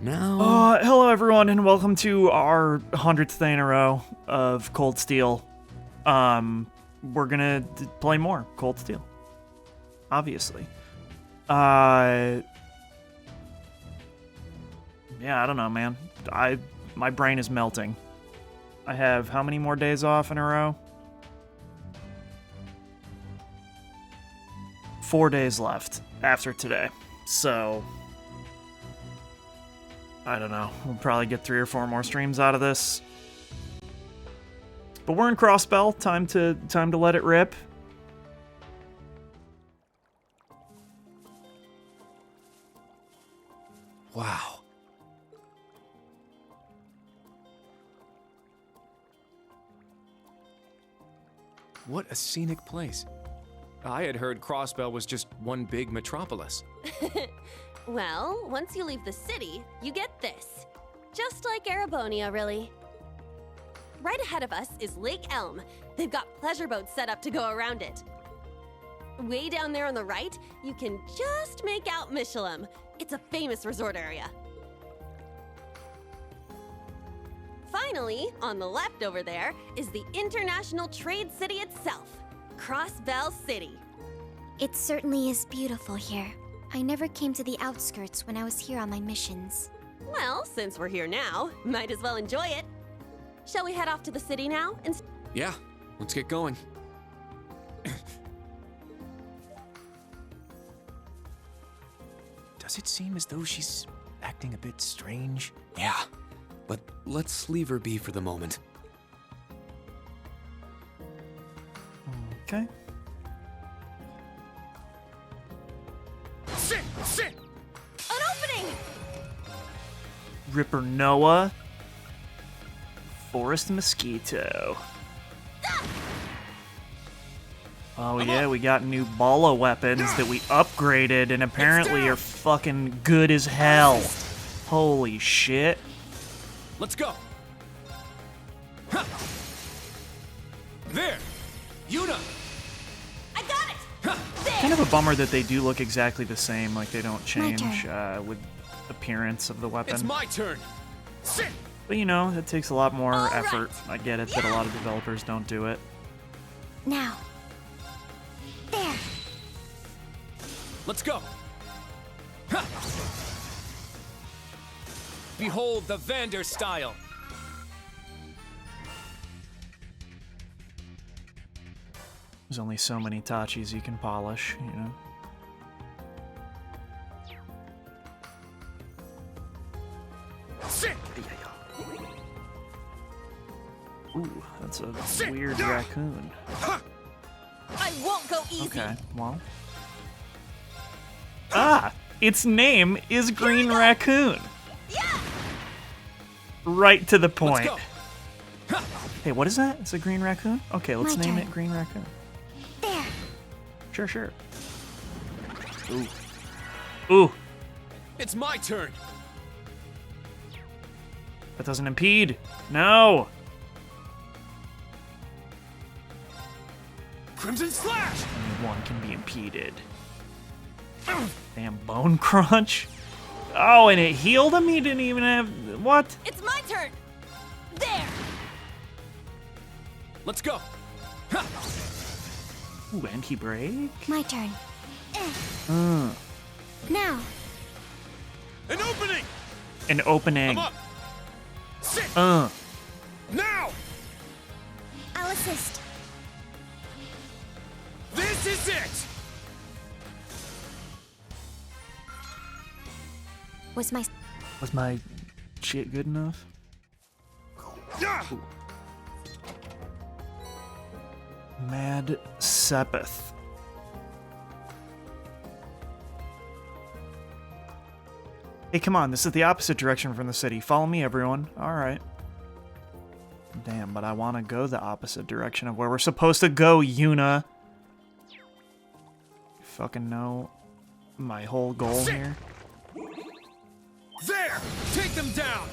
Now... Hello everyone, and welcome to our 100th day in a row of Cold Steel. We're gonna play more Cold Steel. Obviously. Yeah, I don't know, man. My brain is melting. I have how many more days off in a row? 4 days left after today, so... I don't know. We'll probably get 3 or 4 more streams out of this. But we're in Crossbell. Time to let it rip. Wow. What a scenic place. I had heard Crossbell was just one big metropolis. Well, once you leave the city, you get this. Just like Arabonia, really. Right ahead of us is Lake Elm. They've got pleasure boats set up to go around it. Way down there on the right, you can just make out Michelin. It's a famous resort area. Finally, on the left over there, is the international trade city itself, Crossbell City. It certainly is beautiful here. I never came to the outskirts when I was here on my missions. Well, since we're here now, might as well enjoy it. Shall we head off to the city now? Yeah, let's get going. Does it seem as though she's acting a bit strange? Yeah, but let's leave her be for the moment. Okay. Sit! An opening! Ripper Noah. Forest Mosquito. Oh yeah, we got new Bala weapons that we upgraded and apparently are fucking good as hell. Holy shit. Let's go. Huh. There! Yuna! I got it! Kind of a bummer that they do look exactly the same, like they don't change with appearance of the weapon. It's my turn! Sit! But you know, it takes a lot more All effort. right. I get it that a lot of developers don't do it. Now. There. Let's go! Ha! Behold the Vander style! There's only so many Tachis you can polish, you know? Sit! Ooh, that's a weird raccoon. I won't go easy. Okay, well. Ah! Its name is Green Raccoon. Yeah! Right to the Let's point. go! Hey, what is that? It's a green raccoon? Okay, let's My name turn. it Green Raccoon. There. Sure. Ooh, It's my turn! that doesn't impede. No! Crimson Slash! Only one can be impeded. Damn bone crunch. Oh, and it healed him? He didn't even have... What? It's my turn! There! Let's go! Ooh, anti-break? My turn. Uh, Now. An opening! an opening. I'm up! Sit! Uh, Now! I'll assist. This is it! Was my... was my shit good enough? Yeah! Mad Sepith. Hey, come on, this is the opposite direction from the city. Follow me, everyone. Alright. Damn, but I want to go the opposite direction of where we're supposed to go, Yuna. You fucking know my whole goal here? There! Take them down!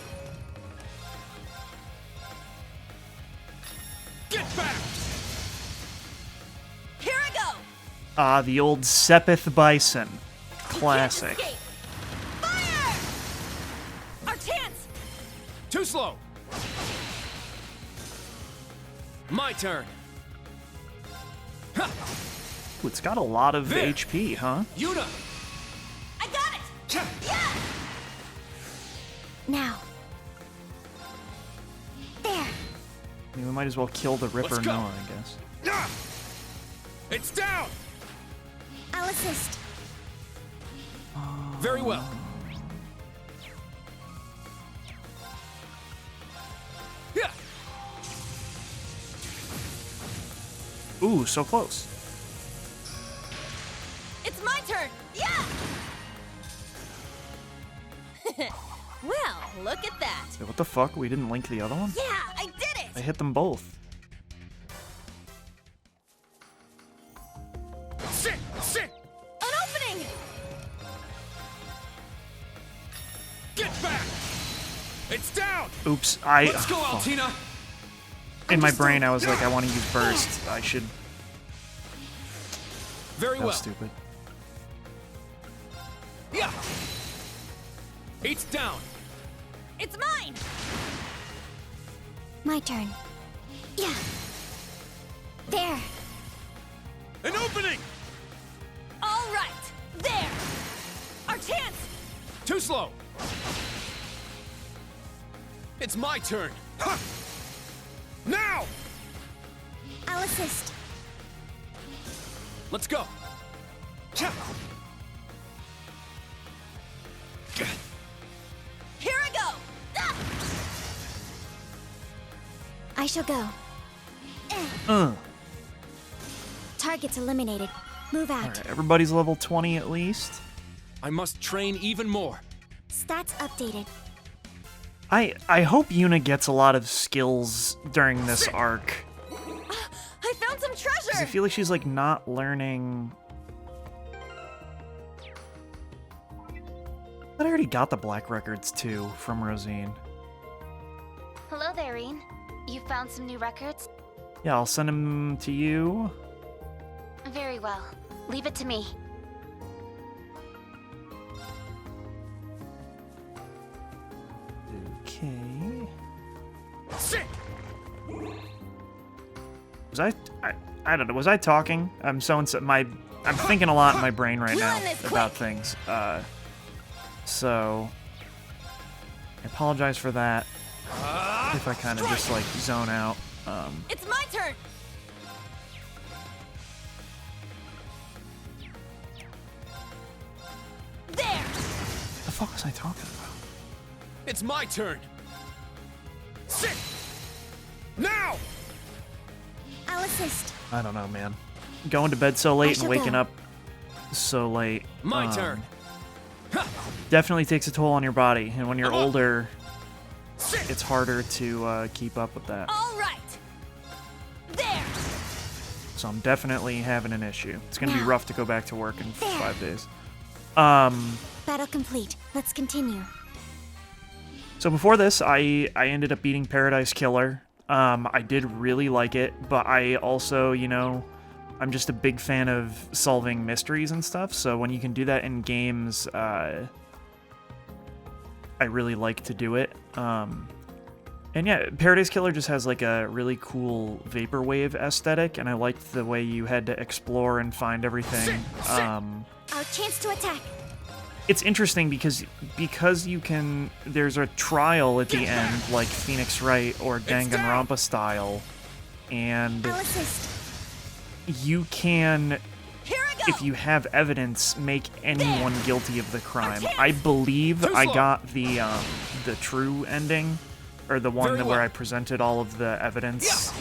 Get back! Here I go! Ah, the old Sepith Bison. Classic. Can't escape. Fire! Too slow. My turn. Ooh, it's got a lot of There. HP, huh? Yuna. I got it! Yeah! Now. There. I mean, we might as well kill the Ripper Let's go. Noah, I guess. Yeah. It's down. I'll assist. Very well. Yeah. Ooh, so close. It's my turn! Yeah! Well, look at that. Wait, what the fuck? We didn't link the other one? Yeah, I did I it! hit them both. Sit. Sit. An opening! Get back. It's down. Oops, Let's go, fuck. Altina. In my brain, I was like, I want to use burst. I should. Very That was well. stupid. Yeah. It's down. It's mine! My turn. Yeah. There. An opening. All right! There! Our chance! Too slow. It's my turn. Ha! Now. I'll assist. Let's go. Cha. Here I go! Ah! I shall go. Targets eliminated. Move out. Alright, everybody's level 20 at least. I must train even more. Stats updated. I hope Yuna gets a lot of skills during this arc. I found some 'Cause treasure! I feel like she's like not learning. But I already got the black records too from Rosine. Hello there, Rean. You found some new records? Yeah, I'll send them to you. Very well. Leave it to me. Okay. Sit. Was I don't know. Was I talking? I'm I'm thinking a lot in my brain right now Run this about quick. things. So I apologize for that. If I kind of just like zone out. It's my turn! There! The fuck was I talking about? It's my turn. Sit. Now. I'll assist. I don't know, man. Going to bed so late and shall waking go. up so late. My turn. Definitely takes a toll on your body, and when you're I'm up. older, Sit. it's harder to keep up with that. All right! There! So I'm definitely having an issue. It's gonna be Now. rough to go back to work in There. 5 days. Battle complete. Let's continue. So before this, I ended up beating Paradise Killer. I did really like it, but I also, I'm just a big fan of solving mysteries and stuff, so when you can do that in games, I really like to do it. And yeah, Paradise Killer just has like a really cool vaporwave aesthetic, and I liked the way you had to explore and find everything. Our chance to attack. It's interesting because you can. There's a trial at the end, like Phoenix Wright or Danganronpa style, and I'll assist. you can, Here I go! if you have evidence, make anyone guilty of the crime. chance. I believe Too I slow. got the true ending, or the one Very where well. I presented all of the evidence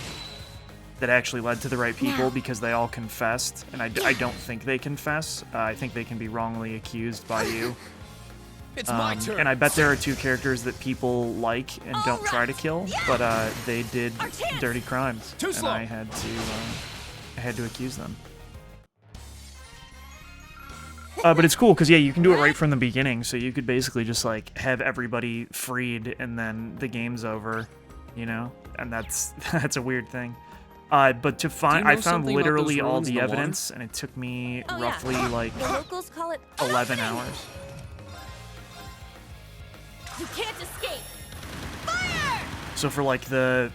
that actually led to the right people Now. because they all confessed, and I don't think they confess. I think they can be wrongly accused by you. It's my turn. And I bet there are two characters that people like and don't All try to right. kill, Yeah. but they did Our chance. dirty crimes, Too and slow. I had to accuse them. But it's cool because yeah, you can do it right from the beginning, so you could basically just like have everybody freed, and then the game's over, and that's a weird thing. But to find, know I found something about those literally all ruins in the the water? evidence, and it took me Oh, yeah. roughly like The locals call it an 11 opening. hours. You can't escape! Fire! So for like the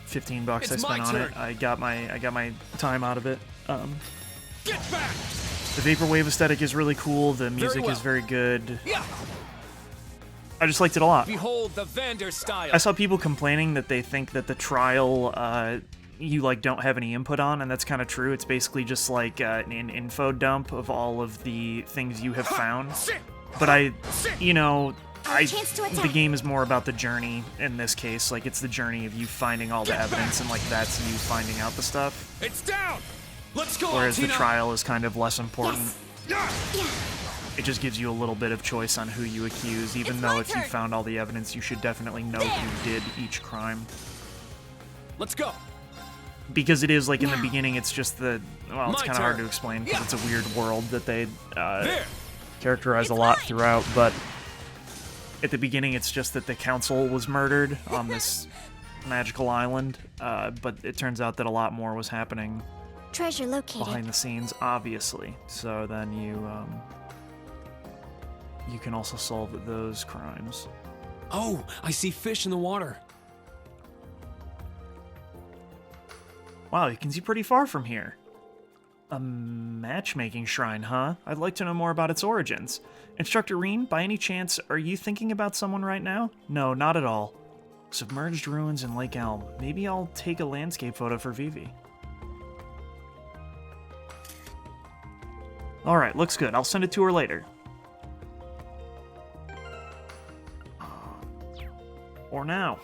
$15 I It's spent my on turn. it, I got my time out of it. Get back! The vaporwave aesthetic is really cool. The music well. is very good. Yeah! I just liked it a lot. Behold the Vander style. I saw people complaining that they think that the trial you like don't have any input on, and that's kind of true. It's basically just like an info dump of all of the things you have found. But the game is more about the journey in this case. Like, it's the journey of you finding all the evidence, and like that's you finding out the stuff. It's down! Let's go, Whereas the Altina. trial is kind of less important. Yeah! It just gives you a little bit of choice on who you accuse, even It's though my if you turn. found all the evidence, you should definitely know who did each crime. Let's go. Because it is, like, in the beginning, it's just the... Well, it's My kind of hard turn. to explain, because Yeah. it's a weird world that they There! characterize a lot throughout, but at the beginning, it's just that the council was murdered on this magical island, but it turns out that a lot more was happening Treasure located. behind the scenes, obviously. So then you can also solve those crimes. Oh, I see fish in the water. Wow, you can see pretty far from here. A matchmaking shrine, huh? I'd like to know more about its origins. Instructor Rean, by any chance, are you thinking about someone right now? No, not at all. Submerged ruins in Lake Elm. Maybe I'll take a landscape photo for Vivi. Alright, looks good. I'll send it to her later. Or now.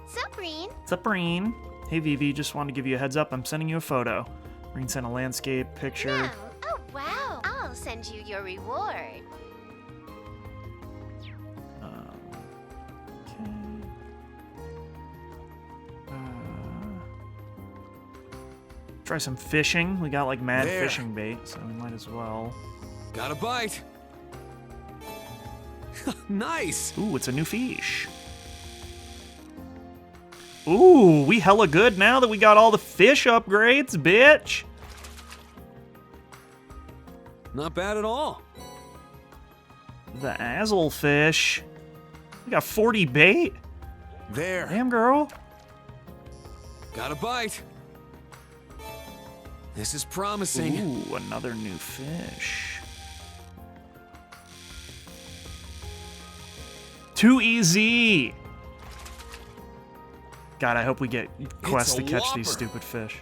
Sup, Rean? What's up, Rean? Hey, Vivi, just wanted to give you a heads up. I'm sending you a photo. Rean sent a landscape picture. Oh, wow. I'll send you your reward. Okay. Try some fishing. We got like mad There. fishing bait, so we might as well. Got a bite. Nice. Ooh, it's a new fish. Ooh, we hella good now that we got all the fish upgrades, bitch. Not bad at all. The Azelfish. We got 40 bait. There. Damn, girl. Got a bite. This is promising. Ooh, another new fish. Too easy. God, I hope we get quests to a catch these whopper. stupid fish.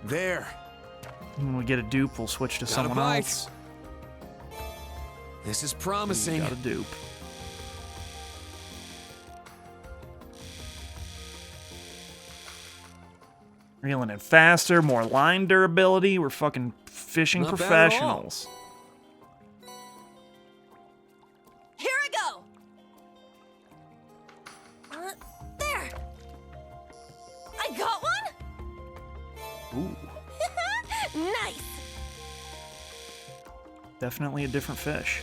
There. When we get a dupe, we'll switch to Got a someone bite. else. This is Ooh, promising. got a dupe. Reeling it faster, more line durability. We're fucking fishing Not bad at all. professionals. Here I go. There. I got one. Ooh, Nice. definitely a different fish.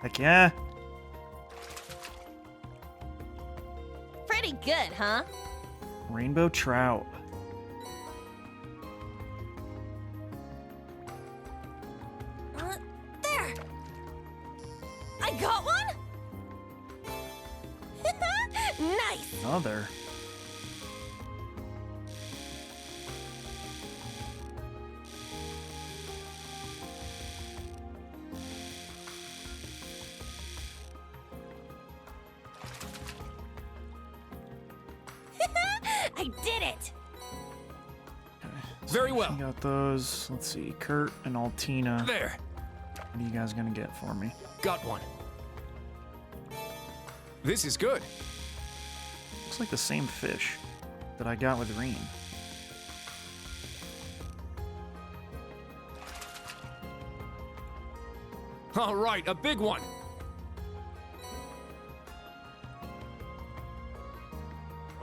Heck yeah. Pretty good, huh? Rainbow trout. There. I got one. Nice. Another. I did it. Very well. We got those. Let's see. Kurt and Altina. There. What are you guys gonna get for me? Got one. This is good. Looks like the same fish that I got with Rean. All right, a big one.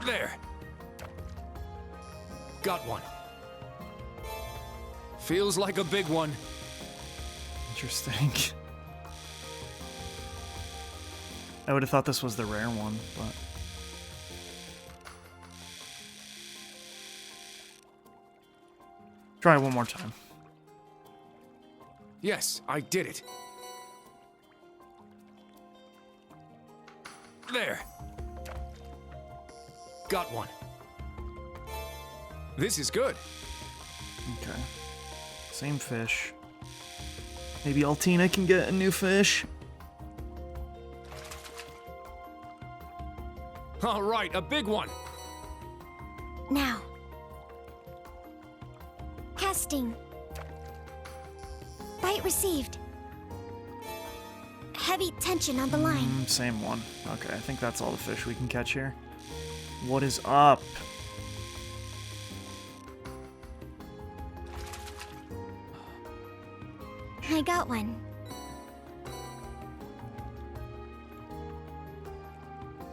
There. Got one. Feels like a big one. Interesting. I would have thought this was the rare one, but Try one more time. Yes, I did it. There. Got one. This is good. Okay. Same fish. Maybe Altina can get a new fish. All right, a big one. Now. Casting. Bite received. Heavy tension on the line. Same one. Okay, I think that's all the fish we can catch here. What is up? I got one.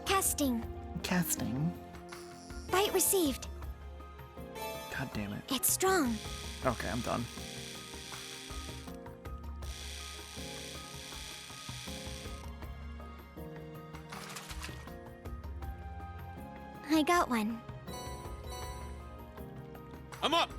Casting. Casting. Bite received. God damn it. It's strong. Okay, I'm done. I got one. I'm up.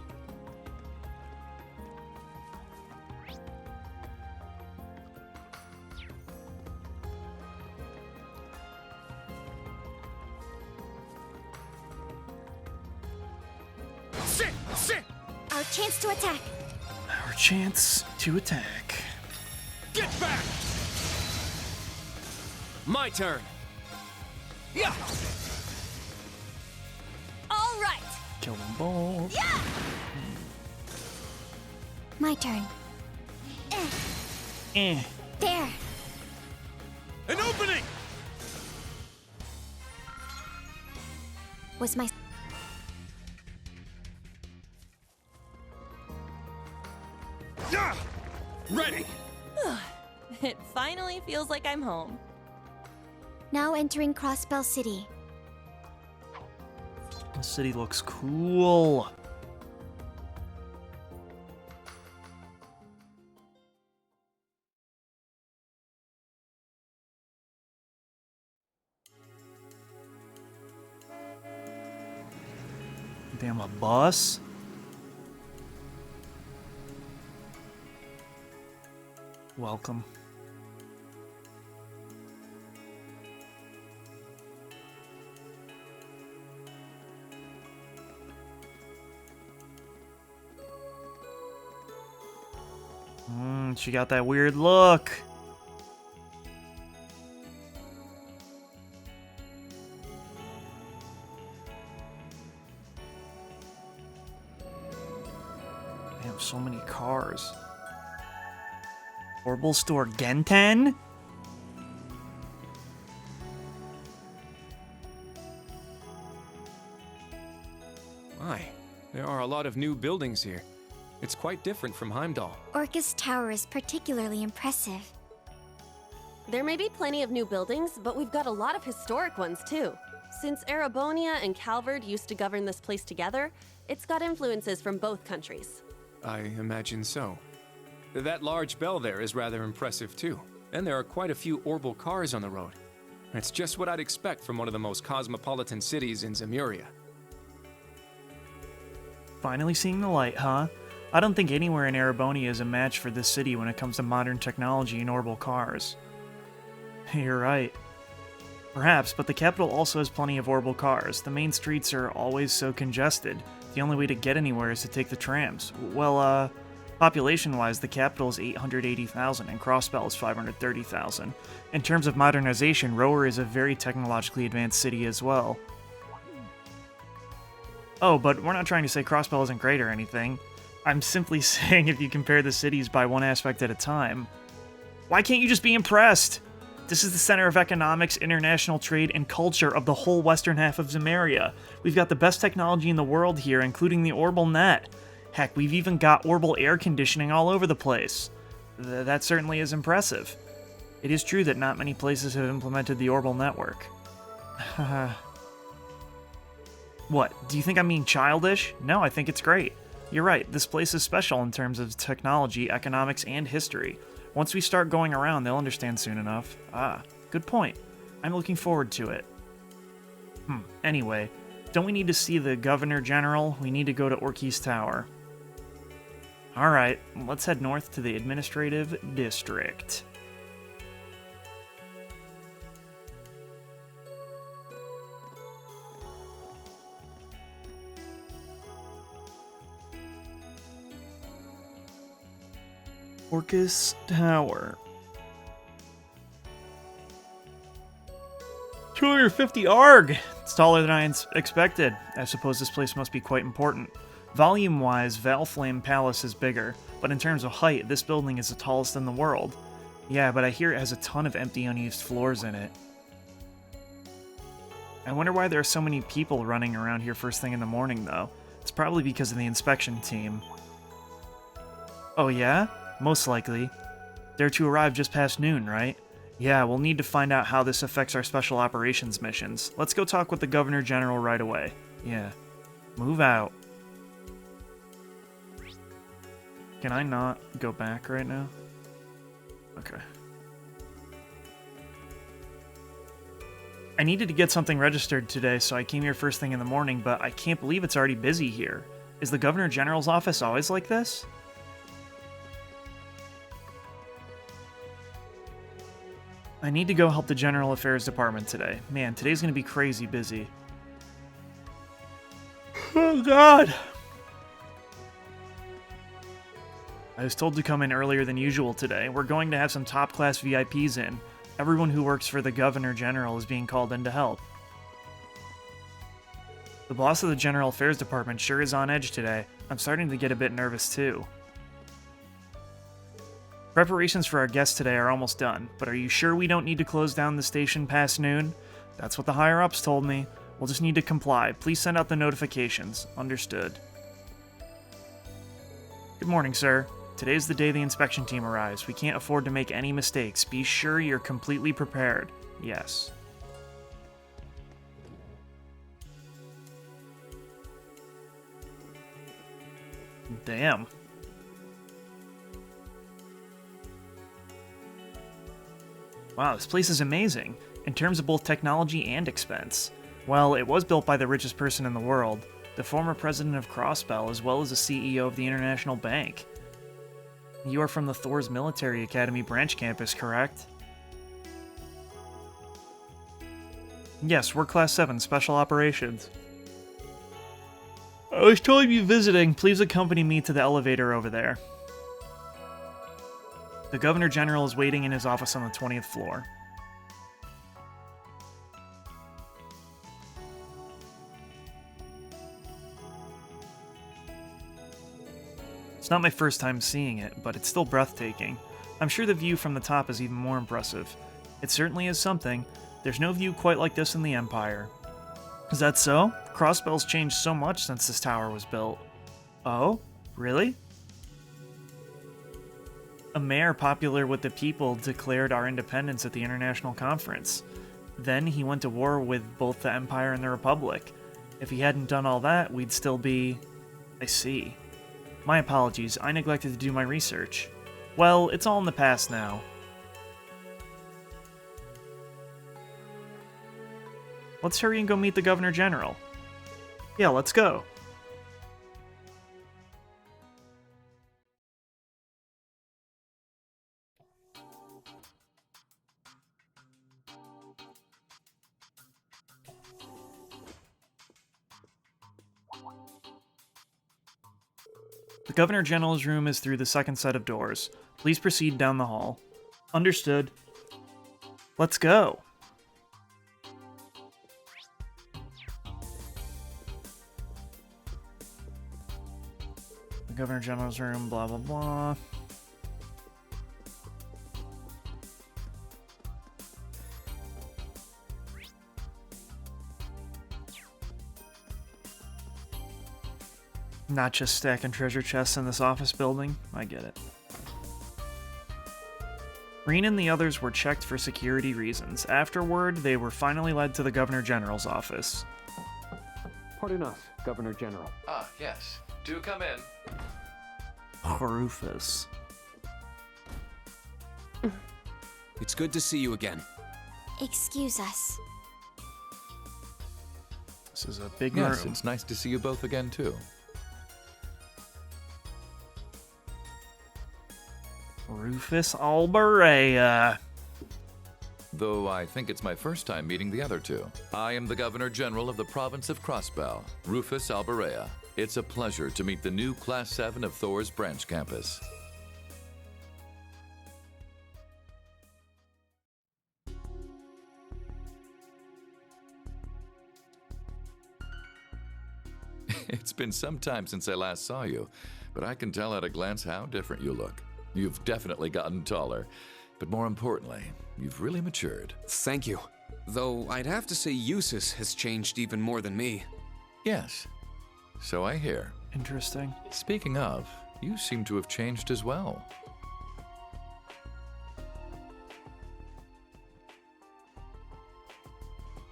Sit! Our chance to attack. Our chance to attack. Get back! My turn. Yeah! All right. Kill them both. Yeah. My turn. Eh. There. An opening! Was my... Yeah! Ready! It finally feels like I'm home. Now entering Crossbell City. The city looks cool. Damn, a bus? Welcome. She got that weird look. Damn, so many cars. Orbital Store Genten? My, there are a lot of new buildings here. It's quite different from Heimdall. Orcus Tower is particularly impressive. There may be plenty of new buildings, but we've got a lot of historic ones too. Since Erebonia and Calvard used to govern this place together, it's got influences from both countries. I imagine so. That large bell there is rather impressive too. And there are quite a few orbital cars on the road. It's just what I'd expect from one of the most cosmopolitan cities in Zemuria. Finally seeing the light, huh? I don't think anywhere in Erebonia is a match for this city when it comes to modern technology and orbital cars. You're right. Perhaps, but the capital also has plenty of orbital cars. The main streets are always so congested. The only way to get anywhere is to take the trams. Well, population-wise, the capital is 880,000 and Crossbell is 530,000. In terms of modernization, Rower is a very technologically advanced city as well. Oh, but we're not trying to say Crossbell isn't great or anything. I'm simply saying if you compare the cities by one aspect at a time. Why can't you just be impressed? This is the center of economics, international trade, and culture of the whole western half of Zemuria. We've got the best technology in the world here, including the orbital net. Heck, we've even got orbital air conditioning all over the place. That certainly is impressive. It is true that not many places have implemented the orbital network. What, do you think I'm being childish? No, I think it's great. You're right, this place is special in terms of technology, economics, and history. Once we start going around, they'll understand soon enough. Ah, good point. I'm looking forward to it. Anyway, don't we need to see the Governor General? We need to go to Orkey's Tower. Alright, let's head north to the administrative district. Orcus Tower. 250 ARG! It's taller than I expected. I suppose this place must be quite important. Volume-wise, Valflame Palace is bigger, but in terms of height, this building is the tallest in the world. Yeah, but I hear it has a ton of empty, unused floors in it. I wonder why there are so many people running around here first thing in the morning, though. It's probably because of the inspection team. Oh yeah? Most likely. They're to arrive just past noon, right? Yeah, we'll need to find out how this affects our special operations missions. Let's go talk with the Governor General right away. Yeah. Move out. Can I not go back right now? Okay. I needed to get something registered today, so I came here first thing in the morning, but I can't believe it's already busy here. Is the Governor General's office always like this? I need to go help the General Affairs Department today. Man, today's gonna be crazy busy. Oh god! I was told to come in earlier than usual today. We're going to have some top-class VIPs in. Everyone who works for the Governor General is being called in to help. The boss of the General Affairs Department sure is on edge today. I'm starting to get a bit nervous too. Preparations for our guests today are almost done, but are you sure we don't need to close down the station past noon? That's what the higher-ups told me. We'll just need to comply. Please send out the notifications. Understood. Good morning, sir. Today's the day the inspection team arrives. We can't afford to make any mistakes. Be sure you're completely prepared. Yes. Damn. Wow, this place is amazing, in terms of both technology and expense. Well, it was built by the richest person in the world, the former president of Crossbell, as well as the CEO of the International Bank. You are from the Thor's Military Academy branch campus, correct? Yes, we're Class 7, Special Operations. I was told you'd be visiting. Please accompany me to the elevator over there. The Governor General is waiting in his office on the 20th floor. It's not my first time seeing it, but it's still breathtaking. I'm sure the view from the top is even more impressive. It certainly is something. There's no view quite like this in the Empire. Is that so? Crossbell's changed so much since this tower was built. Oh? Really? A mayor popular with the people declared our independence at the International Conference. Then he went to war with both the Empire and the Republic. If he hadn't done all that, we'd still be... I see. My apologies, I neglected to do my research. Well, it's all in the past now. Let's hurry and go meet the Governor General. Yeah, let's go. The Governor General's room is through the second set of doors. Please proceed down the hall. Understood. Let's go. The Governor General's room, blah, blah, blah. Not just stacking treasure chests in this office building. I get it. Rean and the others were checked for security reasons. Afterward, they were finally led to the Governor General's office. Pardon us, Governor General. Ah, yes. Do come in. Rufus. It's good to see you again. Excuse us. This is a big Yes, room. it's nice to see you both again, too. Rufus Albarea. Though I think it's my first time meeting the other two. I am the Governor General of the province of Crossbell, Rufus Albarea. It's a pleasure to meet the new Class 7 of Thor's branch campus. It's been some time since I last saw you, but I can tell at a glance how different you look. You've definitely gotten taller, but more importantly, you've really matured. Thank you. Though I'd have to say Eustace has changed even more than me. Yes, so I hear. Interesting. Speaking of, you seem to have changed as well.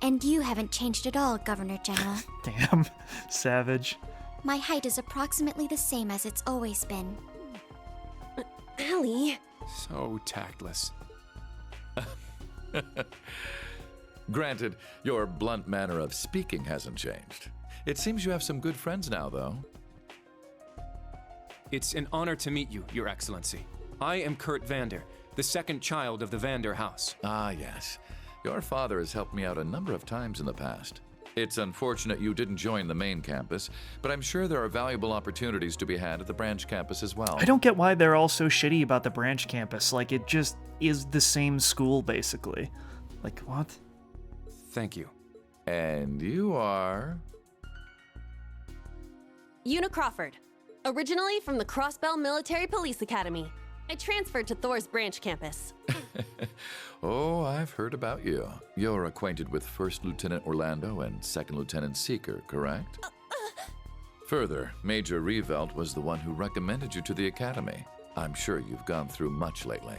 And you haven't changed at all, Governor General. Damn. Savage. My height is approximately the same as it's always been. Allie. So tactless. Granted, your blunt manner of speaking hasn't changed. It seems you have some good friends now, though. It's an honor to meet you, Your Excellency. I am Kurt Vander, the second child of the Vander house. Ah, yes. Your father has helped me out a number of times in the past. It's unfortunate you didn't join the main campus, but I'm sure there are valuable opportunities to be had at the branch campus as well. I don't get why they're all so shitty about the branch campus. Like, it just is the same school, basically. Like, what? Thank you. And you are... Una Crawford. Originally from the Crossbell Military Police Academy. I transferred to Thor's branch campus. Oh, I've heard about you. You're acquainted with First Lieutenant Orlando and Second Lieutenant Seeker, correct? Further, Major Revelt was the one who recommended you to the academy. I'm sure you've gone through much lately,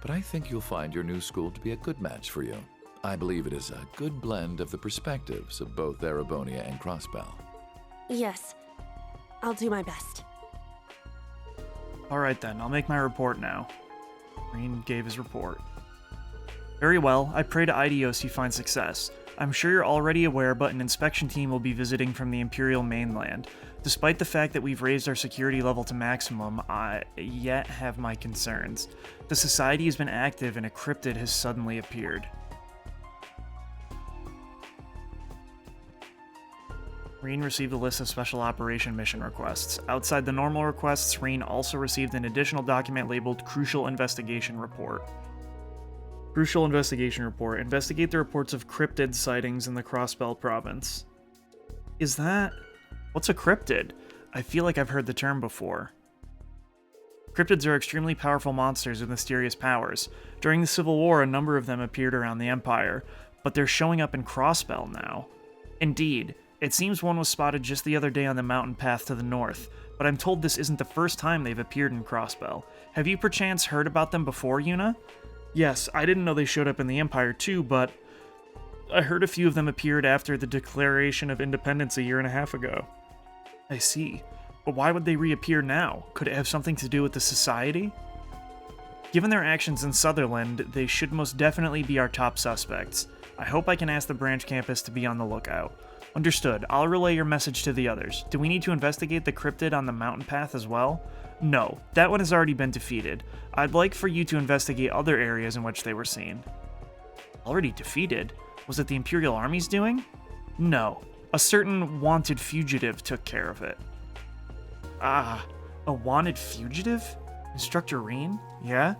but I think you'll find your new school to be a good match for you. I believe it is a good blend of the perspectives of both Erebonia and Crossbell. Yes, I'll do my best. Alright then, I'll make my report now. Rean gave his report. Very well, I pray to Idios you find success. I'm sure you're already aware, but an inspection team will be visiting from the Imperial mainland. Despite the fact that we've raised our security level to maximum, I yet have my concerns. The Society has been active and a cryptid has suddenly appeared. Rean received a list of special operation mission requests. Outside the normal requests, Rean also received an additional document labeled Crucial Investigation Report. Crucial Investigation Report. Investigate the reports of cryptid sightings in the Crossbell province. Is that... What's a cryptid? I feel like I've heard the term before. Cryptids are extremely powerful monsters with mysterious powers. During the Civil War, a number of them appeared around the Empire, but they're showing up in Crossbell now. Indeed. It seems one was spotted just the other day on the mountain path to the north, but I'm told this isn't the first time they've appeared in Crossbell. Have you perchance heard about them before, Una? Yes, I didn't know they showed up in the Empire too, but I heard a few of them appeared after the Declaration of Independence a year and a half ago. I see. But why would they reappear now? Could it have something to do with the Society? Given their actions in Sutherland, they should most definitely be our top suspects. I hope I can ask the branch campus to be on the lookout. Understood. I'll relay your message to the others. Do we need to investigate the cryptid on the mountain path as well? No, that one has already been defeated. I'd like for you to investigate other areas in which they were seen. Already defeated? Was it the Imperial Army's doing? No. A certain wanted fugitive took care of it. Ah, a wanted fugitive? Instructor Rean? Yeah?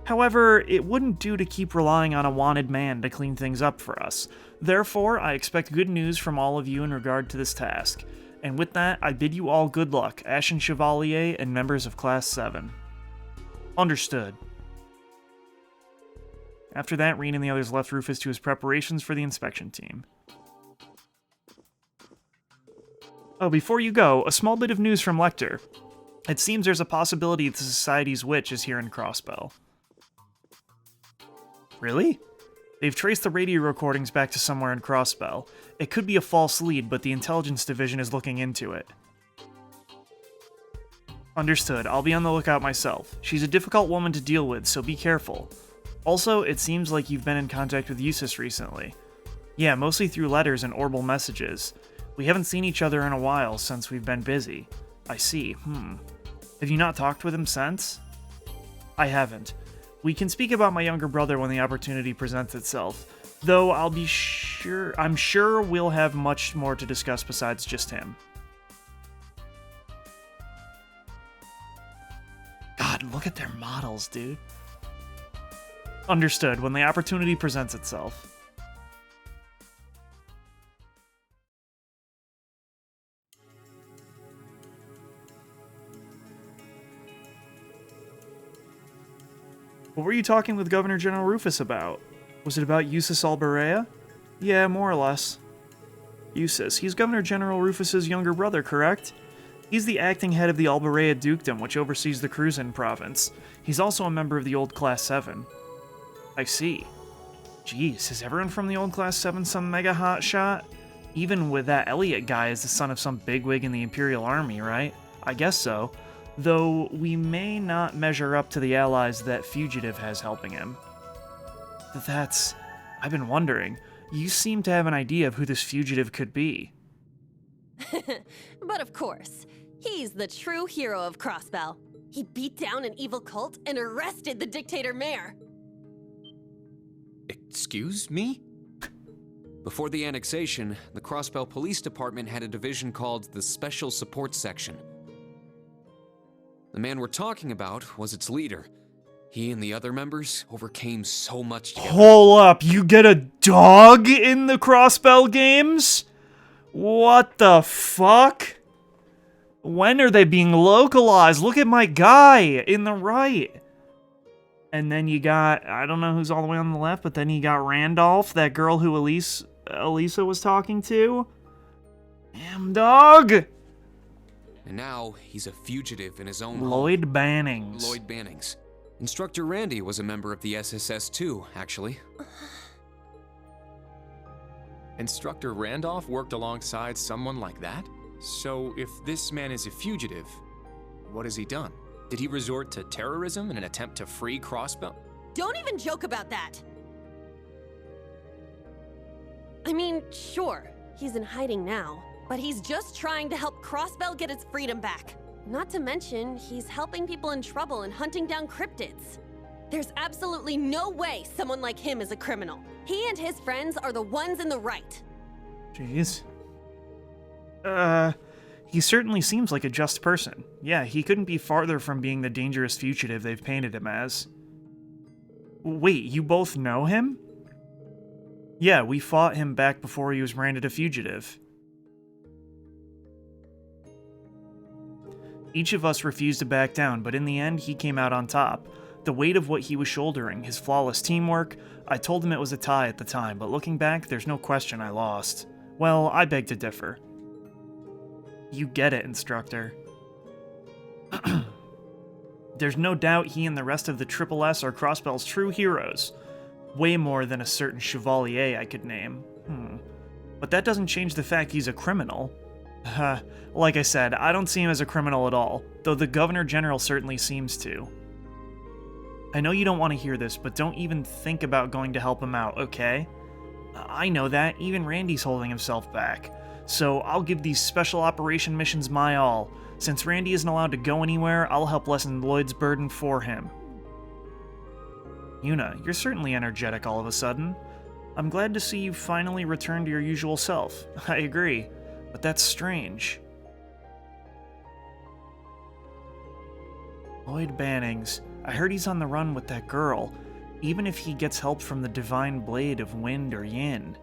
However, it wouldn't do to keep relying on a wanted man to clean things up for us. Therefore, I expect good news from all of you in regard to this task. And with that, I bid you all good luck, Ashen Chevalier and members of Class 7. Understood. After that, Rean and the others left Rufus to his preparations for the inspection team. Oh, before you go, a small bit of news from Lecter. It seems there's a possibility the Society's witch is here in Crossbell. Really? They've traced the radio recordings back to somewhere in Crossbell. It could be a false lead, but the Intelligence Division is looking into it. Understood. I'll be on the lookout myself. She's a difficult woman to deal with, so be careful. Also, it seems like you've been in contact with Eustace recently. Yeah, mostly through letters and orbal messages. We haven't seen each other in a while since we've been busy. I see. Have you not talked with him since? I haven't. We can speak about my younger brother when the opportunity presents itself, though I'm sure we'll have much more to discuss besides just him. God, look at their models, dude. Understood, when the opportunity presents itself. What were you talking with Governor General Rufus about? Was it about Rufus Albarea? Yeah, more or less. Rufus, he's Governor General Rufus's younger brother, correct? He's the acting head of the Albarea Dukedom, which oversees the Cruzan province. He's also a member of the Old Class VII. I see. Jeez, is everyone from the Old Class 7 some mega hotshot? Even with that Elliot guy is the son of some bigwig in the Imperial Army, right? I guess so. Though we may not measure up to the allies that Fugitive has helping him. I've been wondering. You seem to have an idea of who this Fugitive could be. But of course, he's the true hero of Crossbell. He beat down an evil cult and arrested the dictator mayor. Excuse me? Before the annexation, the Crossbell Police Department had a division called the Special Support Section. The man we're talking about was its leader. He and the other members overcame so much together. Hold up, you get a dog in the Crossbell games? What the fuck? When are they being localized? Look at my guy in the right. And then you got, I don't know who's all the way on the left, but then you got Randolph, that girl who Elisa was talking to. Damn, dog! And now, he's a fugitive in his own home. Lloyd Bannings. Lloyd Bannings. Instructor Randy was a member of the SSS too, actually. Instructor Randolph worked alongside someone like that? So if this man is a fugitive, what has he done? Did he resort to terrorism in an attempt to free Crossbell? Don't even joke about that! I mean, sure, he's in hiding now, but he's just trying to help Crossbell get its freedom back. Not to mention, he's helping people in trouble and hunting down cryptids. There's absolutely no way someone like him is a criminal. He and his friends are the ones in the right. Jeez. He certainly seems like a just person. Yeah, he couldn't be farther from being the dangerous fugitive they've painted him as. Wait, you both know him? Yeah, we fought him back before he was branded a fugitive. Each of us refused to back down, but in the end, he came out on top. The weight of what he was shouldering, his flawless teamwork, I told him it was a tie at the time, but looking back, there's no question I lost. Well, I beg to differ. You get it, Instructor. There's no doubt he and the rest of the Triple S are Crossbell's true heroes. Way more than a certain Chevalier I could name. But that doesn't change the fact he's a criminal. Like I said, I don't see him as a criminal at all, though the Governor General certainly seems to. I know you don't want to hear this, but don't even think about going to help him out, okay? I know that, even Randy's holding himself back. So I'll give these special operation missions my all. Since Randy isn't allowed to go anywhere, I'll help lessen Lloyd's burden for him. Yuna, you're certainly energetic all of a sudden. I'm glad to see you finally returned to your usual self. I agree, but that's strange. Lloyd Bannings. I heard he's on the run with that girl, even if he gets help from the divine blade of Wind or Yin.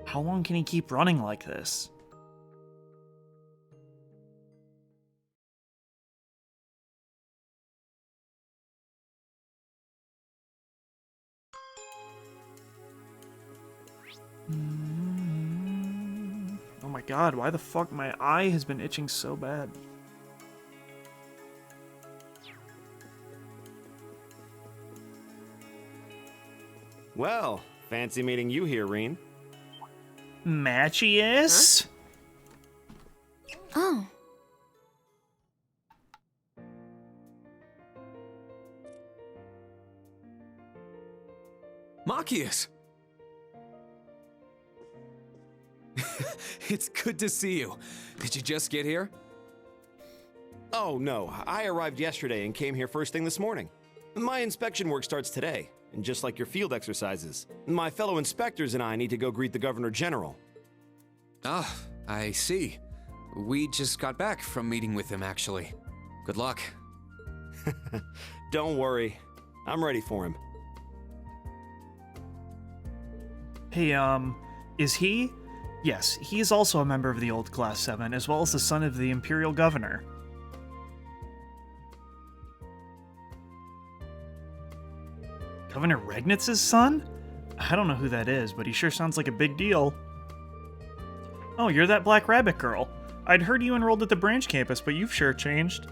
How long can he keep running like this? Oh my god, why the fuck my eye has been itching so bad? Well, fancy meeting you here, Rean. Matchius? Huh? Oh. Machias! It's good to see you. Did you just get here? Oh, no. I arrived yesterday and came here first thing this morning. My inspection work starts today, and just like your field exercises, my fellow inspectors and I need to go greet the Governor General. Ah, I see. We just got back from meeting with him, actually. Good luck. Don't worry. I'm ready for him. Hey, is he? Yes, he is also a member of the Old Class 7, as well as the son of the Imperial Governor. Governor Regnitz's son? I don't know who that is, but he sure sounds like a big deal. Oh, you're that Black Rabbit girl. I'd heard you enrolled at the branch campus, but you've sure changed.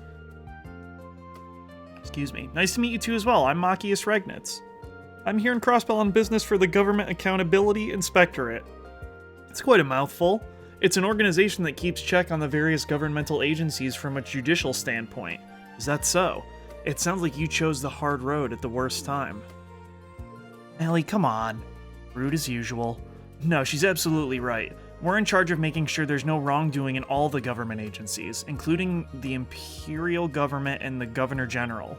Excuse me. Nice to meet you too as well. I'm Machias Regnitz. I'm here in Crossbell on business for the Government Accountability Inspectorate. It's quite a mouthful. It's an organization that keeps check on the various governmental agencies from a judicial standpoint. Is that so? It sounds like you chose the hard road at the worst time. Ellie, come on. Rude as usual. No, she's absolutely right. We're in charge of making sure there's no wrongdoing in all the government agencies, including the Imperial Government and the Governor General.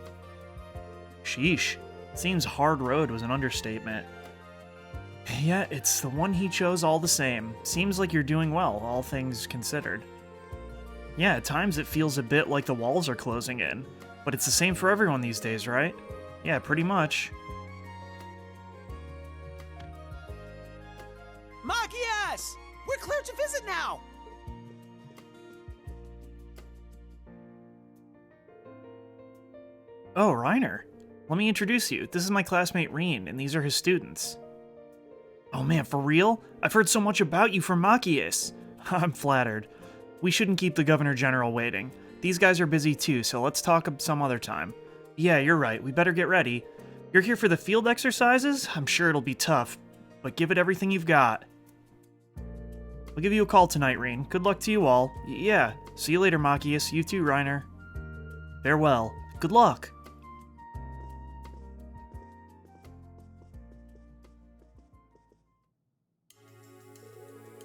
Sheesh. Seems hard road was an understatement. Yeah, it's the one he chose all the same. Seems like you're doing well, all things considered. Yeah, at times it feels a bit like the walls are closing in. But it's the same for everyone these days, right? Yeah, pretty much. Machias! We're clear to visit now! Oh, Reiner. Let me introduce you. This is my classmate Rean, and these are his students. Oh man, for real? I've heard so much about you from Machias. I'm flattered. We shouldn't keep the Governor General waiting. These guys are busy too, so let's talk some other time. Yeah, you're right. We better get ready. You're here for the field exercises? I'm sure it'll be tough, but give it everything you've got. I'll give you a call tonight, Rean. Good luck to you all. Yeah, see you later, Machias. You too, Reiner. Farewell. Good luck.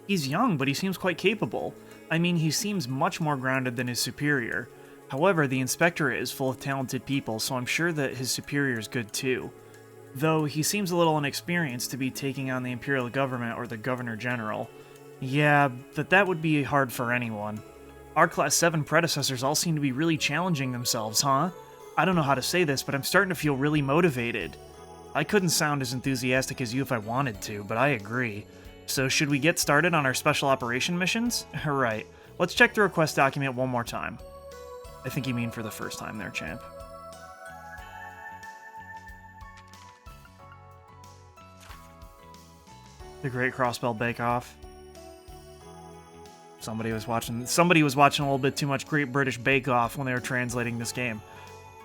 He's young, but he seems quite capable. I mean, he seems much more grounded than his superior. However, the Inspectorate is full of talented people, so I'm sure that his superior is good too. Though, he seems a little inexperienced to be taking on the Imperial Government or the Governor General. Yeah, but that would be hard for anyone. Our Class 7 predecessors all seem to be really challenging themselves, huh? I don't know how to say this, but I'm starting to feel really motivated. I couldn't sound as enthusiastic as you if I wanted to, but I agree. So should we get started on our special operation missions? Right. Let's check the request document one more time. I think you mean for the first time there, champ. The Great Crossbell Bake Off. Somebody was watching a little bit too much Great British Bake Off when they were translating this game.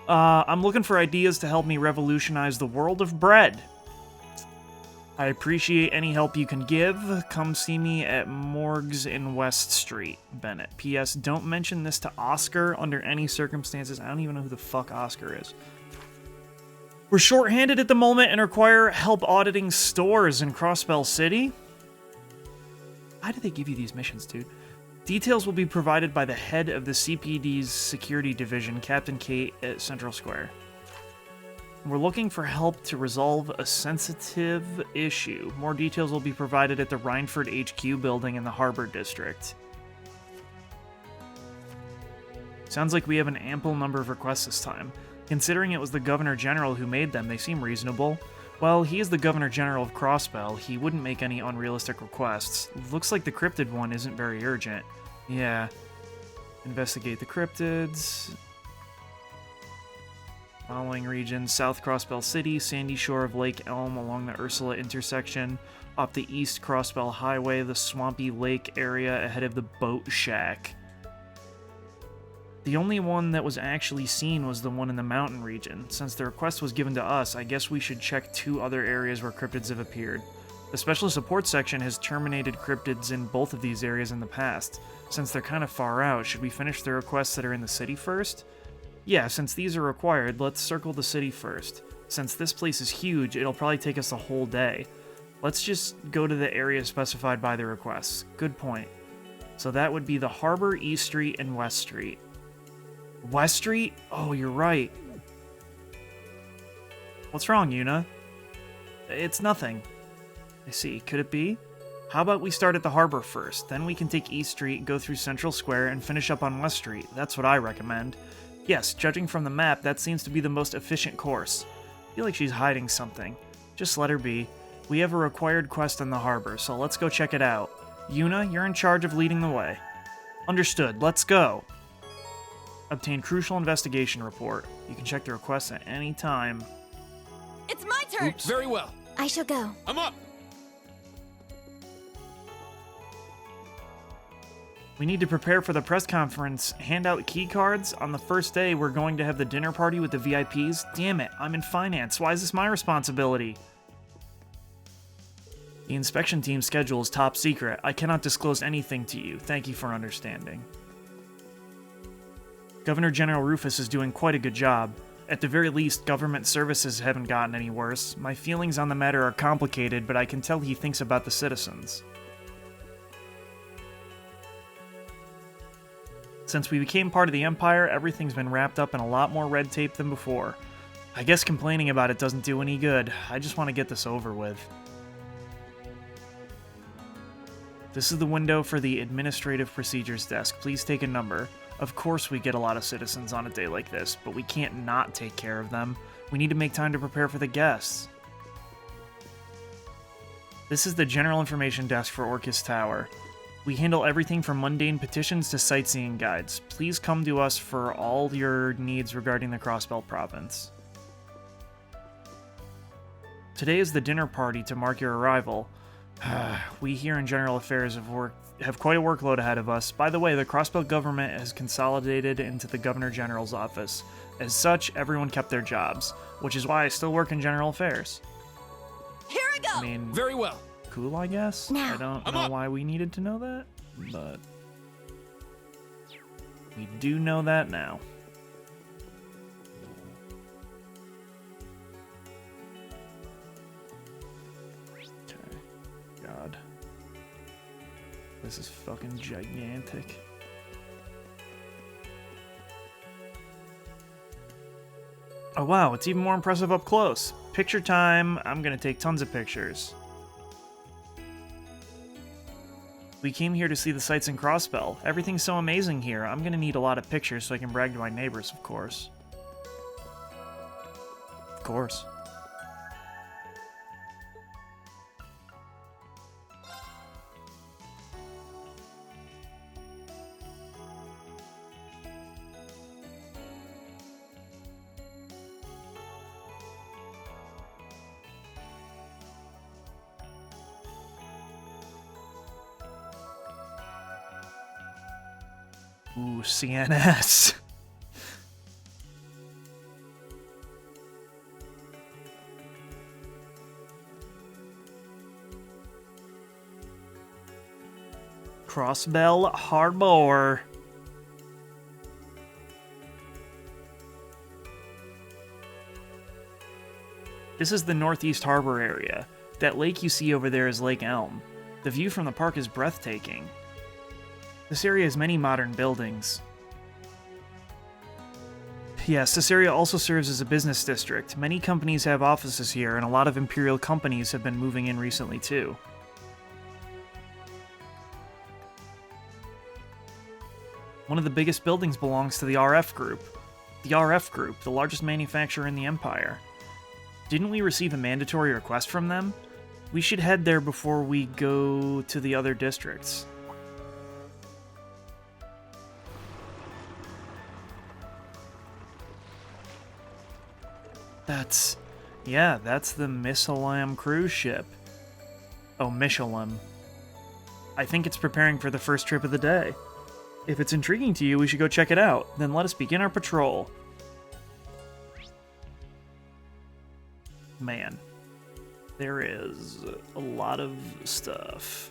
I'm looking for ideas to help me revolutionize the world of bread. I appreciate any help you can give. Come see me at Morgues in West Street, Bennett. P.S. Don't mention this to Oscar under any circumstances. I don't even know who the fuck Oscar is. We're short-handed at the moment and require help auditing stores in Crossbell City. Why do they give you these missions, dude? Details will be provided by the head of the CPD's security division, Captain Kate, at Central Square. We're looking for help to resolve a sensitive issue. More details will be provided at the Rhineford HQ building in the Harbor District. Sounds like we have an ample number of requests this time. Considering it was the Governor General who made them, they seem reasonable. Well, he is the Governor General of Crossbell. He wouldn't make any unrealistic requests. Looks like the cryptid one isn't very urgent. Yeah. Investigate the cryptids. Following regions: South Crossbell City, sandy shore of Lake Elm along the Ursula intersection, up the East Crossbell Highway, the swampy lake area ahead of the boat shack. The only one that was actually seen was the one in the mountain region. Since the request was given to us, I guess we should check 2 other areas where cryptids have appeared. The Special Support Section has terminated cryptids in both of these areas in the past. Since they're kind of far out, should we finish the requests that are in the city first? Yeah, since these are required, let's circle the city first. Since this place is huge, it'll probably take us a whole day. Let's just go to the area specified by the requests. Good point. So that would be the Harbor, East Street, and West Street. West Street? Oh, you're right. What's wrong, Yuna? It's nothing. I see. Could it be? How about we start at the Harbor first, then we can take East Street, go through Central Square, and finish up on West Street. That's what I recommend. Yes, judging from the map, that seems to be the most efficient course. I feel like she's hiding something. Just let her be. We have a required quest in the Harbor, so let's go check it out. Yuna, you're in charge of leading the way. Understood. Let's go. Obtain crucial investigation report. You can check the request at any time. It's my turn! Oops. Very well. I shall go. I'm up! We need to prepare for the press conference, hand out key cards. On the first day, we're going to have the dinner party with the VIPs. Damn it, I'm in finance. Why is this my responsibility? The inspection team's schedule is top secret. I cannot disclose anything to you. Thank you for understanding. Governor General Rufus is doing quite a good job. At the very least, government services haven't gotten any worse. My feelings on the matter are complicated, but I can tell he thinks about the citizens. Since we became part of the Empire, everything's been wrapped up in a lot more red tape than before. I guess complaining about it doesn't do any good. I just want to get this over with. This is the window for the Administrative Procedures Desk. Please take a number. Of course we get a lot of citizens on a day like this, but we can't not take care of them. We need to make time to prepare for the guests. This is the General Information Desk for Orcus Tower. We handle everything from mundane petitions to sightseeing guides. Please come to us for all your needs regarding the Crossbell province. Today is the dinner party to mark your arrival. We here in General Affairs have quite a workload ahead of us. By the way, the Crossbell government has consolidated into the Governor General's office. As such, everyone kept their jobs, which is why I still work in General Affairs. Here I go! I mean, Very well. cool, I guess. Now. I don't I'm know up. why we needed to know that, but we do know that now. Okay. God. This is fucking gigantic. Oh wow, it's even more impressive up close. Picture time. I'm gonna take tons of pictures. We came here to see the sights in Crossbell. Everything's so amazing here. I'm gonna need a lot of pictures so I can brag to my neighbors, of course. Of course. Ooh, CNS. Crossbell Harbor. This is the Northeast Harbor area. That lake you see over there is Lake Elm. The view from the park is breathtaking. This area has many modern buildings. Yes, this area also serves as a business district. Many companies have offices here, and a lot of Imperial companies have been moving in recently too. One of the biggest buildings belongs to the RF Group. The RF Group, the largest manufacturer in the Empire. Didn't we receive a mandatory request from them? We should head there before we go to the other districts. That's the Mishalam cruise ship. Oh, Mishalam. I think it's preparing for the first trip of the day. If it's intriguing to you, we should go check it out. Then let us begin our patrol. Man, there is a lot of stuff.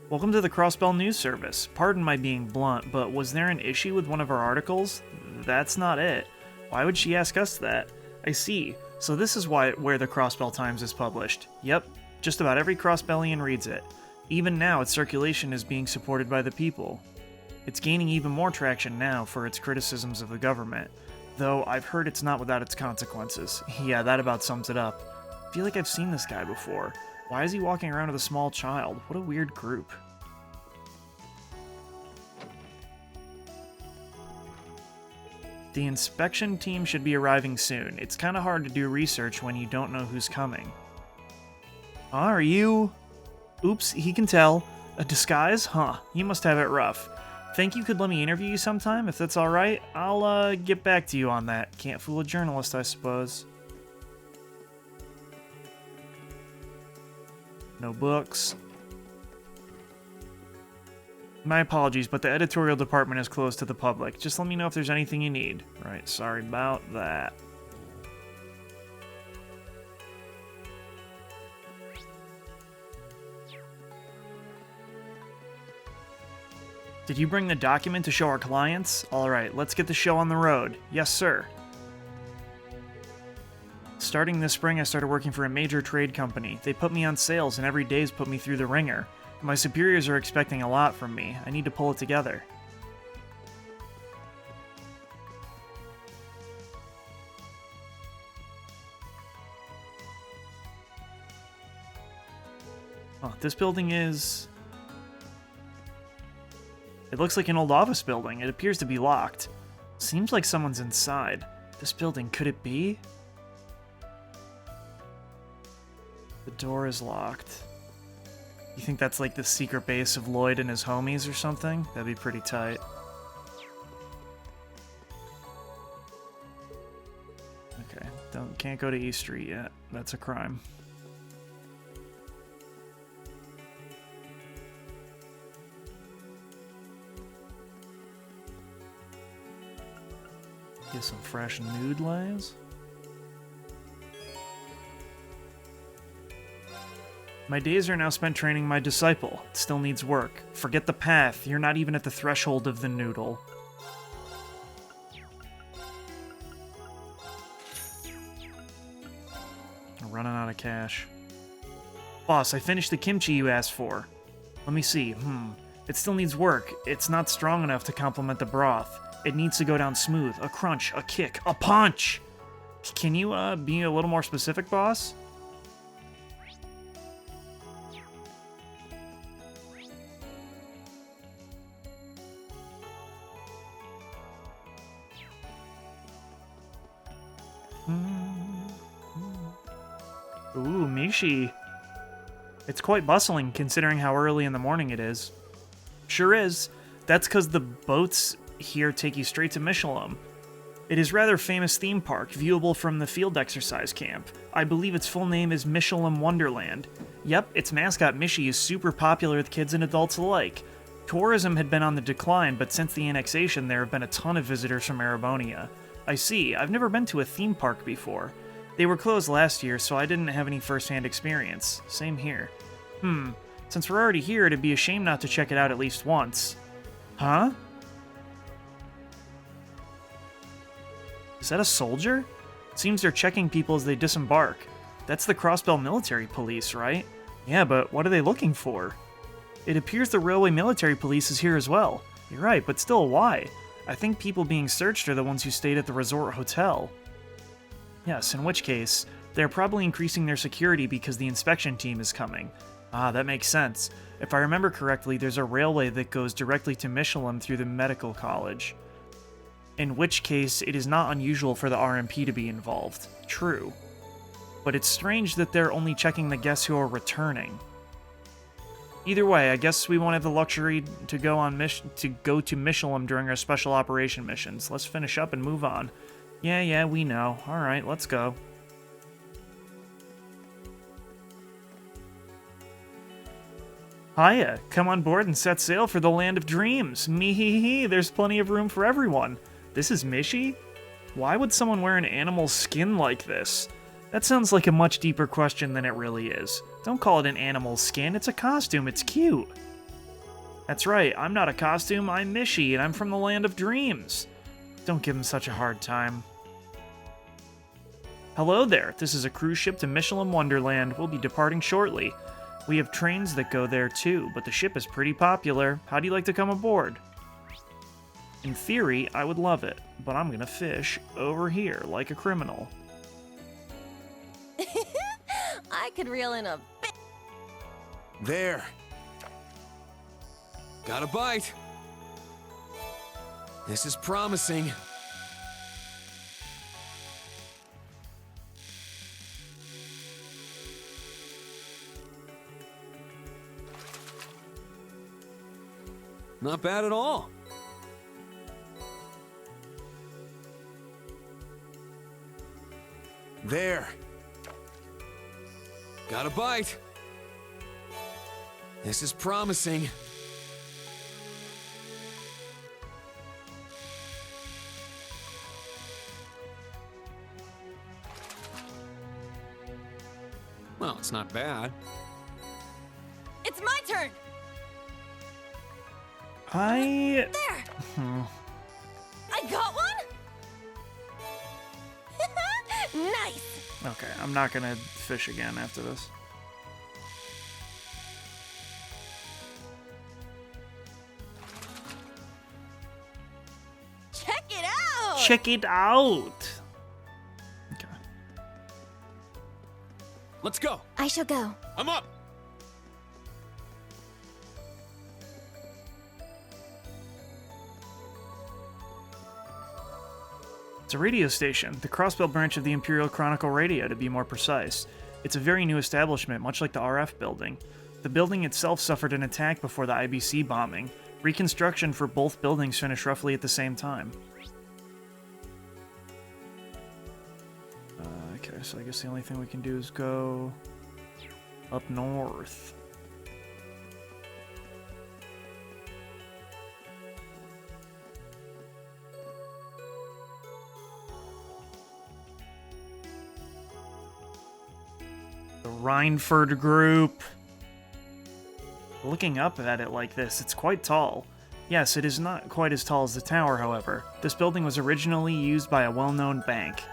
Welcome to the Crossbell News Service. Pardon my being blunt, but was there an issue with one of our articles? that's not it. Why would she ask us that? I see. So this is where the Crossbell Times is published. Yep, just about every Crossbellian reads it. Even now, its circulation is being supported by the people. It's gaining even more traction now for its criticisms of the government, though I've heard it's not without its consequences. Yeah, that about sums it up. I feel like I've seen this guy before. Why is he walking around with a small child? What a weird group. The inspection team should be arriving soon. It's kind of hard to do research when you don't know who's coming. Are you... Oops, he can tell. A disguise? Huh, you must have it rough. Think you could let me interview you sometime, if that's alright? I'll, get back to you on that. Can't fool a journalist, I suppose. No books. My apologies, but the editorial department is closed to the public. Just let me know if there's anything you need. Right, sorry about that. Did you bring the document to show our clients? Alright, let's get the show on the road. Yes, sir. Starting this spring, I started working for a major trade company. They put me on sales, and every day's put me through the ringer. My superiors are expecting a lot from me. I need to pull it together. Oh, this building is... It looks like an old office building. It appears to be locked. Seems like someone's inside. This building, could it be? The door is locked. You think that's like the secret base of Lloyd and his homies or something? That'd be pretty tight. Okay, can't go to East Street yet. That's a crime. Get some fresh nude lays. My days are now spent training my disciple. It still needs work. Forget the path. You're not even at the threshold of the noodle. I'm running out of cash. Boss, I finished the kimchi you asked for. Let me see. It still needs work. It's not strong enough to complement the broth. It needs to go down smooth. A crunch, a kick, a punch! Can you, be a little more specific, boss? Ooh, Mishi. It's quite bustling, considering how early in the morning it is. Sure is. That's because the boats here take you straight to Michelum. It is a rather famous theme park, viewable from the field exercise camp. I believe its full name is Michelum Wonderland. Yep, its mascot Mishi is super popular with kids and adults alike. Tourism had been on the decline, but since the annexation there have been a ton of visitors from Erebonia. I see. I've never been to a theme park before. They were closed last year, so I didn't have any first-hand experience. Same here. Since we're already here, it'd be a shame not to check it out at least once. Huh? Is that a soldier? It seems they're checking people as they disembark. That's the Crossbell Military Police, right? Yeah, but what are they looking for? It appears the Railway Military Police is here as well. You're right, but still, why? I think people being searched are the ones who stayed at the resort hotel. Yes, in which case, they're probably increasing their security because the inspection team is coming. Ah, that makes sense. If I remember correctly, there's a railway that goes directly to Michelum through the medical college. In which case, it is not unusual for the RMP to be involved. True. But it's strange that they're only checking the guests who are returning. Either way, I guess we won't have the luxury to go to Michelum during our special operation missions. Let's finish up and move on. Yeah, we know. Alright, let's go. Hiya, come on board and set sail for the land of dreams. Me-hee-hee, there's plenty of room for everyone. This is Mishi? Why would someone wear an animal's skin like this? That sounds like a much deeper question than it really is. Don't call it an animal's skin, it's a costume, it's cute. That's right, I'm not a costume, I'm Mishi, and I'm from the land of dreams. Don't give him such a hard time. Hello there. This is a cruise ship to Michelin Wonderland. We'll be departing shortly. We have trains that go there too, but the ship is pretty popular. How do you like to come aboard? In theory, I would love it, but I'm gonna fish over here like a criminal. I could reel in a bit. There. Got a bite. This is promising. Not bad at all. There. Got a bite. This is promising. Well, it's not bad. It's my turn! There! I got one? Nice! Okay, I'm not gonna fish again after this. Check it out! Check it out! Okay. Let's go. I shall go. I'm up. It's a radio station, the Crossbell branch of the Imperial Chronicle Radio, to be more precise. It's a very new establishment, much like the RF building. The building itself suffered an attack before the IBC bombing. Reconstruction for both buildings finished roughly at the same time. Okay, so I guess the only thing we can do is go up north. The Rhineford Group. Looking up at it like this, it's quite tall. Yes, it is not quite as tall as the tower, however. This building was originally used by a well-known bank,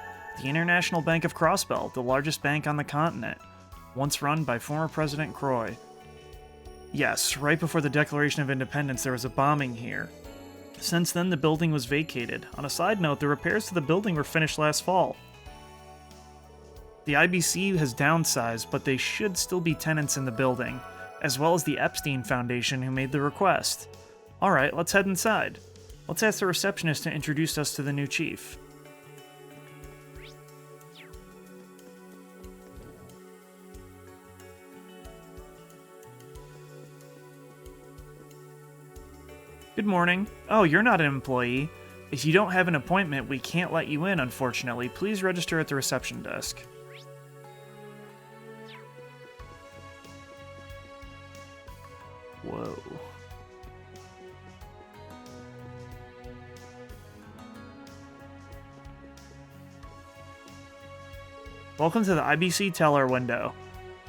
the International Bank of Crossbell, the largest bank on the continent, once run by former President Croy. Yes, right before the Declaration of Independence there was a bombing here. Since then, the building was vacated. On a side note, the repairs to the building were finished last fall. The IBC has downsized, but they should still be tenants in the building, as well as the Epstein Foundation who made the request. Alright, let's head inside. Let's ask the receptionist to introduce us to the new chief. Good morning. Oh, you're not an employee. If you don't have an appointment, we can't let you in, unfortunately. Please register at the reception desk. Whoa. Welcome to the IBC teller window.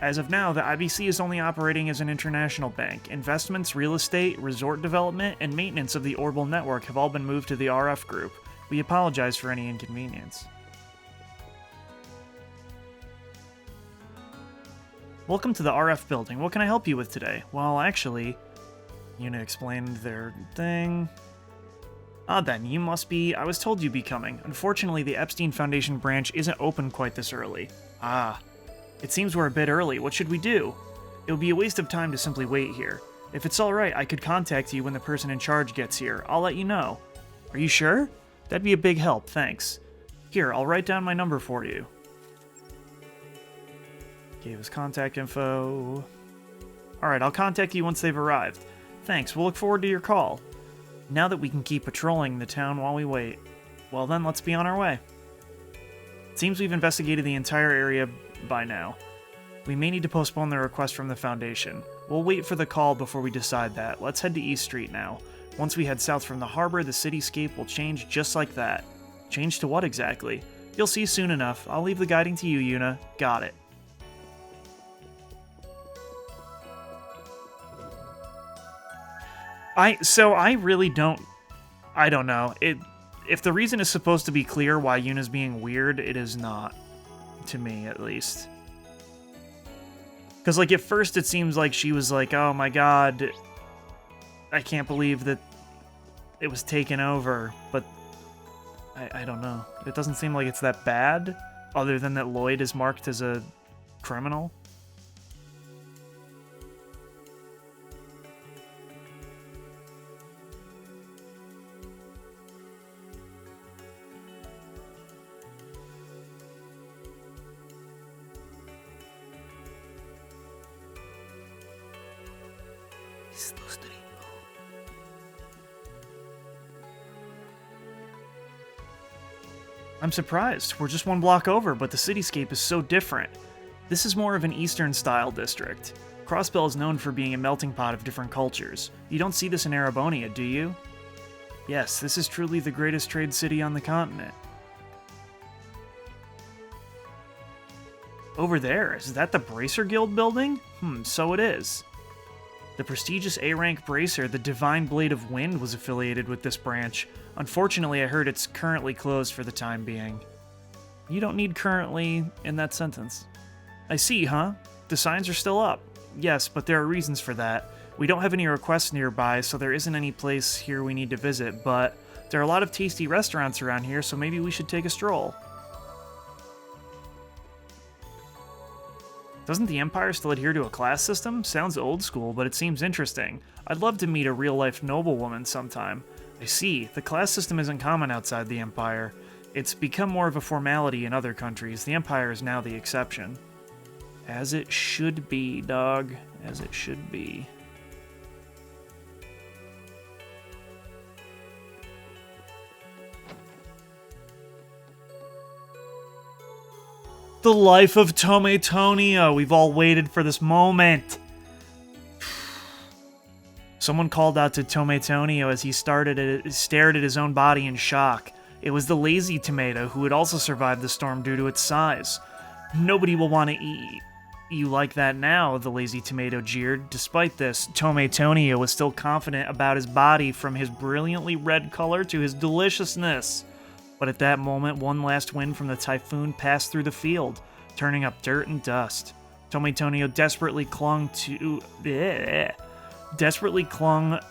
As of now, the IBC is only operating as an international bank. Investments, real estate, resort development, and maintenance of the Orbital network have all been moved to the RF group. We apologize for any inconvenience. Welcome to the RF building. What can I help you with today? Well, actually, Yuna explained their thing. Ah, then, you must be... I was told you'd be coming. Unfortunately, the Epstein Foundation branch isn't open quite this early. Ah. It seems we're a bit early. What should we do? It would be a waste of time to simply wait here. If it's alright, I could contact you when the person in charge gets here. I'll let you know. Are you sure? That'd be a big help, thanks. Here, I'll write down my number for you. Gave us contact info. Alright, I'll contact you once they've arrived. Thanks, we'll look forward to your call. Now that we can keep patrolling the town while we wait, well then, let's be on our way. It seems we've investigated the entire area by now. We may need to postpone the request from the Foundation. We'll wait for the call before we decide that. Let's head to East Street now. Once we head south from the harbor, the cityscape will change just like that. Change to what exactly? You'll see soon enough. I'll leave the guiding to you, Yuna. Got it. I really don't... I don't know. if the reason is supposed to be clear why Yuna's being weird, it is not. To me, at least. Because, like, at first it seems like she was like, oh my god, I can't believe that it was taken over, but I don't know. It doesn't seem like it's that bad, other than that Lloyd is marked as a criminal. I'm surprised. We're just one block over, but the cityscape is so different. This is more of an Eastern-style district. Crossbell is known for being a melting pot of different cultures. You don't see this in Erebonia, do you? Yes, this is truly the greatest trade city on the continent. Over there, is that the Bracer Guild building? So it is. The prestigious A-rank Bracer, the Divine Blade of Wind, was affiliated with this branch. Unfortunately, I heard it's currently closed for the time being. You don't need currently in that sentence. I see, huh? The signs are still up. Yes, but there are reasons for that. We don't have any requests nearby, so there isn't any place here we need to visit, but there are a lot of tasty restaurants around here, so maybe we should take a stroll. Doesn't the Empire still adhere to a class system? Sounds old school, but it seems interesting. I'd love to meet a real-life noblewoman sometime. I see. The class system isn't common outside the Empire. It's become more of a formality in other countries. The Empire is now the exception. As it should be, dog. As it should be. The life of Tomatonia. We've all waited for this moment. Someone called out to Tomatonio as he stared at his own body in shock. It was the lazy tomato who had also survived the storm due to its size. Nobody will want to eat you like that now, the lazy tomato jeered. Despite this, Tomatonio was still confident about his body, from his brilliantly red color to his deliciousness. But at that moment, one last wind from the typhoon passed through the field, turning up dirt and dust. Tomatonio desperately clung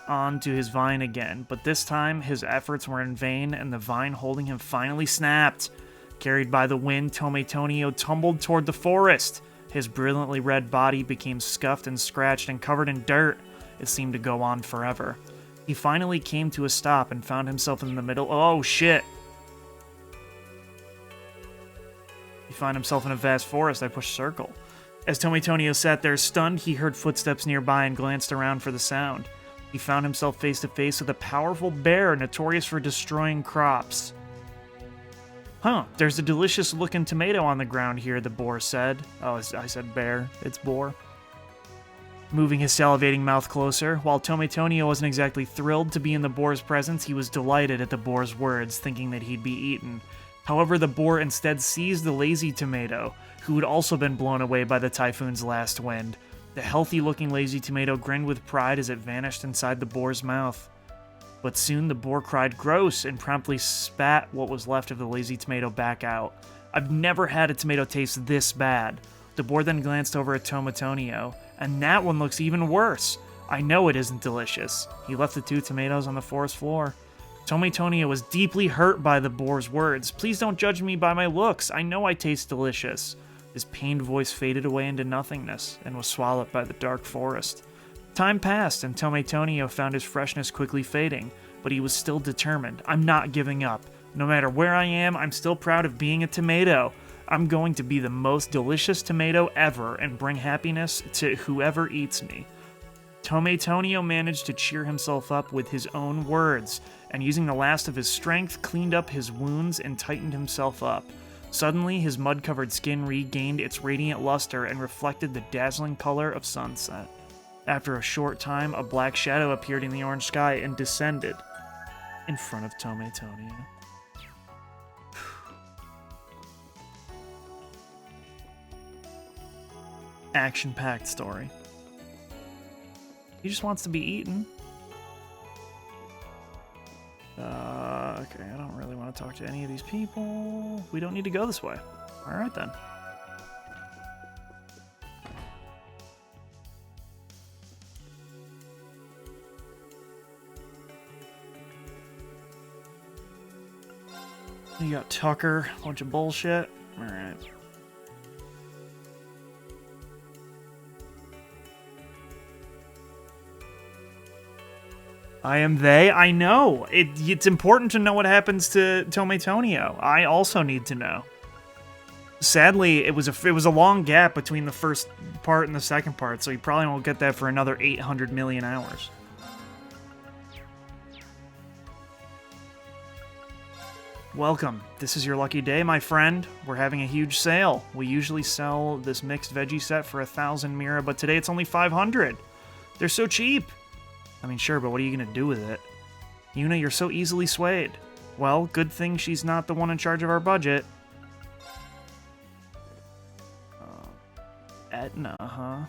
on to his vine again, but this time his efforts were in vain, and the vine holding him finally snapped. Carried by the wind, Tomatonio tumbled toward the forest. His brilliantly red body became scuffed and scratched and covered in dirt. It seemed to go on forever. He finally came to a stop and found himself in the middle. Oh shit! He found himself in a vast forest. I pushed circle. As Tomatonio sat there stunned, he heard footsteps nearby and glanced around for the sound. He found himself face to face with a powerful bear notorious for destroying crops. Huh, there's a delicious-looking tomato on the ground here, the boar said. Oh, I said bear. It's boar. Moving his salivating mouth closer, while Tomatonio wasn't exactly thrilled to be in the boar's presence, he was delighted at the boar's words, thinking that he'd be eaten. However, the boar instead seized the lazy tomato, who had also been blown away by the typhoon's last wind. The healthy-looking lazy tomato grinned with pride as it vanished inside the boar's mouth. But soon the boar cried gross and promptly spat what was left of the lazy tomato back out. I've never had a tomato taste this bad. The boar then glanced over at Tomatonio, and that one looks even worse. I know it isn't delicious. He left the two tomatoes on the forest floor. Tomatonio was deeply hurt by the boar's words. Please don't judge me by my looks. I know I taste delicious. His pained voice faded away into nothingness and was swallowed by the dark forest. Time passed, and Tomatonio found his freshness quickly fading, but he was still determined. I'm not giving up. No matter where I am, I'm still proud of being a tomato. I'm going to be the most delicious tomato ever and bring happiness to whoever eats me. Tomatonio managed to cheer himself up with his own words, and using the last of his strength, cleaned up his wounds and tightened himself up. Suddenly, his mud-covered skin regained its radiant luster and reflected the dazzling color of sunset. After a short time, a black shadow appeared in the orange sky and descended in front of Tomatonio. Action-packed story. He just wants to be eaten. Okay, I don't really want to talk to any of these people. We don't need to go this way. All right, then. You got Tucker, bunch of bullshit. All right. I am they. I know. It's important to know what happens to Tometonio. I also need to know. Sadly, it was a long gap between the first part and the second part, so you probably won't get that for another 800 million hours. Welcome. This is your lucky day, my friend. We're having a huge sale. We usually sell this mixed veggie set for 1,000 mira, but today it's only 500. They're so cheap. I mean, sure, but what are you going to do with it? Yuna, you're so easily swayed. Well, good thing she's not the one in charge of our budget. Etna, huh?